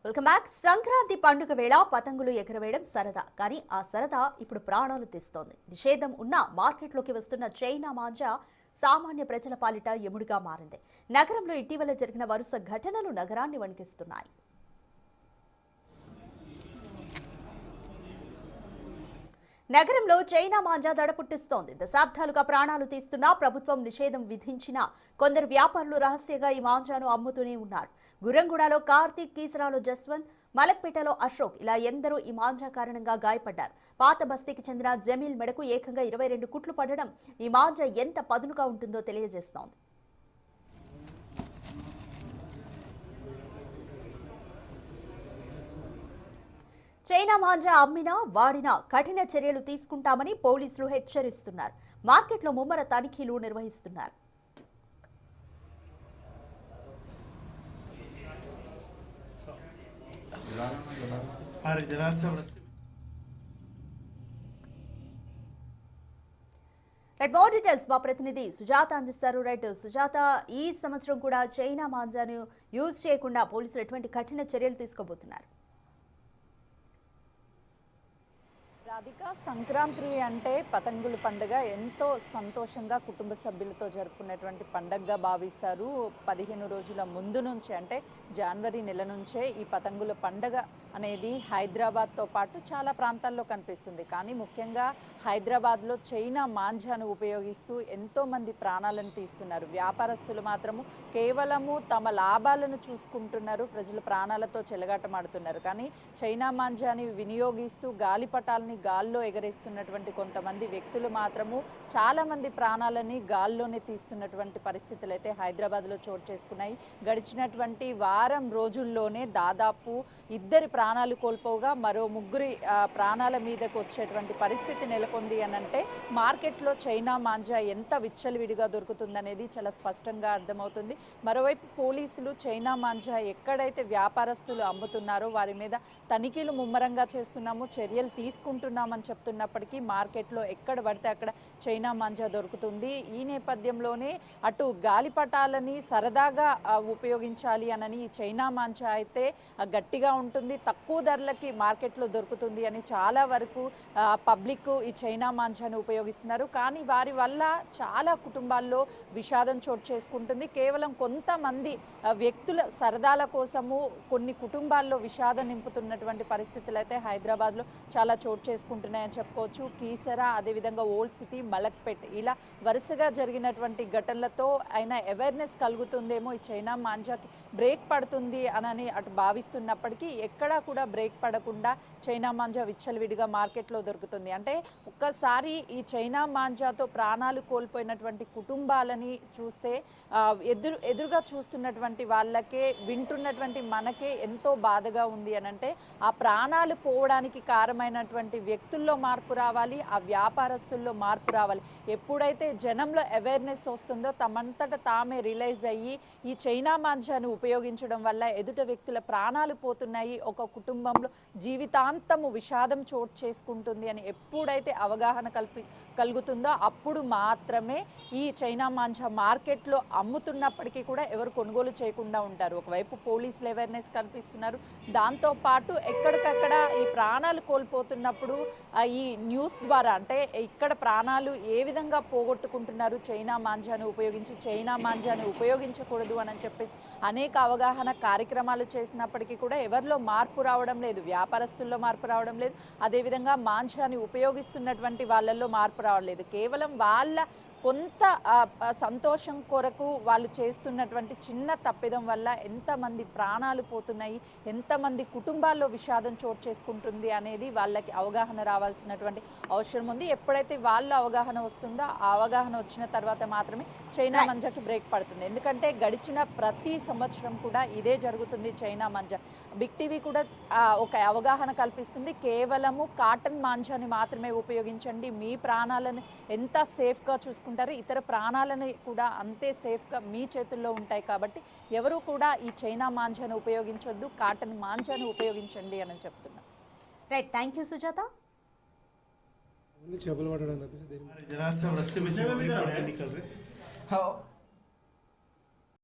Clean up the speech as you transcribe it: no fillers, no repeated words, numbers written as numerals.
Welcome back. Sankranti పండుగ వేళ పతంగులు ఎగరవేయడం సరదా, కానీ ఆ సరదా ఇప్పుడు ప్రాణాలు తీస్తోంది. నిషేధం ఉన్న మార్కెట్లోకి వస్తున్న చైనా మాంజా సామాన్య ప్రజల పాలిట ఎముడిగా మారింది. నగరంలో ఇటీవల జరిగిన వరుస ఘటనలు నగరాన్ని వణికిస్తున్నాయి. నగరంలో చైనా మాంజా దడ పుట్టిస్తోంది. దశాబ్దాలుగా ప్రాణాలు తీస్తున్నా ప్రభుత్వం నిషేధం విధించినా కొందరు వ్యాపారులు రహస్యంగా ఈ మాంజాను అమ్ముతూనే ఉన్నారు. గురంగూడలో కార్తీక్, కీసరాలో జస్వంత్, మలక్పేటలో అశోక్ ఇలా ఎందరో ఈ మాంజా కారణంగా గాయపడ్డారు. పాత బస్తీకి చెందిన జమీల్ మెడకు ఏకంగా 22 కుట్లు పడడం ఈ మాంజా ఎంత పదునుగా ఉంటుందో తెలియజేస్తోంది. చైనా మాంజా అమ్మినా వాడినా కఠిన చర్యలు తీసుకుంటామని పోలీసులు హెచ్చరిస్తున్నారు. మార్కెట్లో ముమ్మర తనిఖీలు నిర్వహిస్తున్నారు. మోర్ డీటెయిల్స్ మా ప్రతినిధి సుజాత అందిస్తారు. సుజాత, ఈ సంవత్సరం కూడా చైనా మాంజాను యూజ్ చేయకుండా పోలీసులు ఎటువంటి కఠిన చర్యలు తీసుకోబోతున్నారు? రాధిక, సంక్రాంతి అంటే పతంగుల పండుగ ఎంతో సంతోషంగా కుటుంబ సభ్యులతో జరుపుకునేటువంటి పండుగగా భావిస్తారు. 15 రోజుల ముందు నుంచే, అంటే జనవరి నెల నుంచే ఈ పతంగుల పండుగ అనేది హైదరాబాద్తో పాటు చాలా ప్రాంతాల్లో కనిపిస్తుంది. కానీ ముఖ్యంగా హైదరాబాద్లో చైనా మాంజాను ఉపయోగిస్తూ ఎంతోమంది ప్రాణాలను తీస్తున్నారు. వ్యాపారస్తులు మాత్రము కేవలము తమ లాభాలను చూసుకుంటున్నారు, ప్రజల ప్రాణాలతో చెలగాటమాడుతున్నారు. కానీ చైనా మాంజాని వినియోగిస్తూ గాలిపటాలని గాల్లో ఎగరేస్తున్నటువంటి కొంతమంది వ్యక్తులు మాత్రము చాలామంది ప్రాణాలని గాల్లోనే తీస్తున్నటువంటి పరిస్థితులు అయితే హైదరాబాద్లో చోటు చేసుకున్నాయి. గడిచినటువంటి వారం రోజుల్లోనే దాదాపు 2 ప్రాణాలు కోల్పోగా మరో 3 ప్రాణాల మీదకు వచ్చేటువంటి పరిస్థితి నెలకొంది అని అంటే మార్కెట్లో చైనా మాంజా ఎంత విచ్చలవిడిగా దొరుకుతుందనేది చాలా స్పష్టంగా అర్థమవుతుంది. మరోవైపు పోలీసులు చైనా మాంజా ఎక్కడైతే వ్యాపారస్తులు అమ్ముతున్నారో వారి మీద తనిఖీలు ముమ్మరంగా చేస్తున్నాము, చర్యలు తీసుకుంటున్నామని చెప్తున్నప్పటికీ మార్కెట్లో ఎక్కడ పడితే అక్కడ చైనా మాంజా దొరుకుతుంది. ఈ నేపథ్యంలోనే అటు గాలిపటాలని సరదాగా ఉపయోగించాలి అనని ఈ చైనా మాంజా అయితే గట్టిగా ఉంటుంది, తక్కువ ధరలకి మార్కెట్లో దొరుకుతుంది అని చాలా వరకు పబ్లిక్ ఈ చైనా మాంజాను ఉపయోగిస్తున్నారు. కానీ వారి వల్ల చాలా కుటుంబాల్లో విషాదం చోటు చేసుకుంటుంది. కేవలం కొంతమంది వ్యక్తుల సరదాల కోసము కొన్ని కుటుంబాల్లో విషాదం నింపుతున్నటువంటి పరిస్థితులు అయితే హైదరాబాద్లో చాలా చోటు చేసుకుంటున్నాయని చెప్పుకోవచ్చు. కీసరా, అదేవిధంగా ఓల్డ్ సిటీ, మలక్పేట్ ఇలా వరుసగా జరిగినటువంటి ఘటనలతో అయినా అవేర్నెస్ కలుగుతుందేమో, ఈ చైనా మాంజాకి బ్రేక్ పడుతుంది అని అటు భావిస్తున్నప్పటికీ ఎక్కడా కూడా బ్రేక్ పడకుండా చైనా మాంజా విచ్చలవిడిగా మార్కెట్లో దొరుకుతుంది. అంటే ఒక్కసారి ఈ చైనా మాంజాతో ప్రాణాలు కోల్పోయినటువంటి కుటుంబాలని చూస్తే ఎదురుగా చూస్తున్నటువంటి వాళ్ళకే, వింటున్నటువంటి మనకే ఎంతో బాధగా ఉంది అని అంటే ఆ ప్రాణాలు పోవడానికి కారణమైనటువంటి వ్యక్తుల్లో మార్పు రావాలి, ఆ వ్యాపారస్తుల్లో మార్పు రావాలి. ఎప్పుడైతే జనంలో అవేర్నెస్ వస్తుందో తమంతట తామే రిలైజ్ అయ్యి ఈ చైనా మాంజాను ఉపయోగించడం వల్ల ఎదుట వ్యక్తుల ప్రాణాలు పోతున్నాయి, ఒక కుటుంబంలో జీవితాంతము విషాదం చోటు చేసుకుంటుంది అని ఎప్పుడైతే అవగాహన కలుగుతుందో అప్పుడు మాత్రమే ఈ చైనా మాంజా మార్కెట్లో అమ్ముతున్నప్పటికీ కూడా ఎవరు కొనుగోలు చేయకుండా ఉంటారు. ఒకవైపు పోలీసులు అవేర్నెస్ కల్పిస్తున్నారు, దాంతోపాటు ఎక్కడికక్కడ ఈ ప్రాణాలు కోల్పోతున్నప్పుడు ఈ న్యూస్ ద్వారా, అంటే ఇక్కడ ప్రాణాలు ఏ విధంగా పోగొట్టుకుంటున్నారు చైనా మాంజాను ఉపయోగించి, చైనా మాంజాను ఉపయోగించకూడదు అని చెప్పి అనేక అవగాహన కార్యక్రమాలు చేసినప్పటికీ కూడా ఎవరిలో మార్పు రావడం లేదు, వ్యాపారస్తుల్లో మార్పు రావడం లేదు, అదేవిధంగా మాంజాని ఉపయోగిస్తున్నటువంటి వాళ్ళల్లో మార్పు రావట్లేదు. కేవలం వాళ్ళ కొంత సంతోషం కొరకు వాళ్ళు చేస్తున్నటువంటి చిన్న తప్పిదం వల్ల ఎంతమంది ప్రాణాలు పోతున్నాయి, ఎంతమంది కుటుంబాల్లో విషాదం చోటు చేసుకుంటుంది అనేది వాళ్ళకి అవగాహన రావాల్సినటువంటి అవసరం ఉంది. ఎప్పుడైతే వాళ్ళ అవగాహన వస్తుందో ఆ అవగాహన వచ్చిన తర్వాత మాత్రమే చైనా మాంజాకు బ్రేక్ పడుతుంది. ఎందుకంటే గడిచిన ప్రతి సంవత్సరం కూడా ఇదే జరుగుతుంది. చైనా మాంజా బిగ్ టీవీ కూడా ఒక అవగాహన కల్పిస్తుంది. కేవలము కాటన్ మాంజాని మాత్రమే ఉపయోగించండి, మీ ప్రాణాలను ఎంత సేఫ్గా చూసుకుంటారు, ఇతర ప్రాణాలను కూడా అంతే సేఫ్గా మీ చేతుల్లో ఉంటాయి. కాబట్టి ఎవరు కూడా ఈ చైనా మాంజాను ఉపయోగించొద్దు, కాటన్ మాంజాను ఉపయోగించండి అని చెప్తున్నా. Right, thank you Sujatha. చేపలు పట్టడం తప్పిస్తే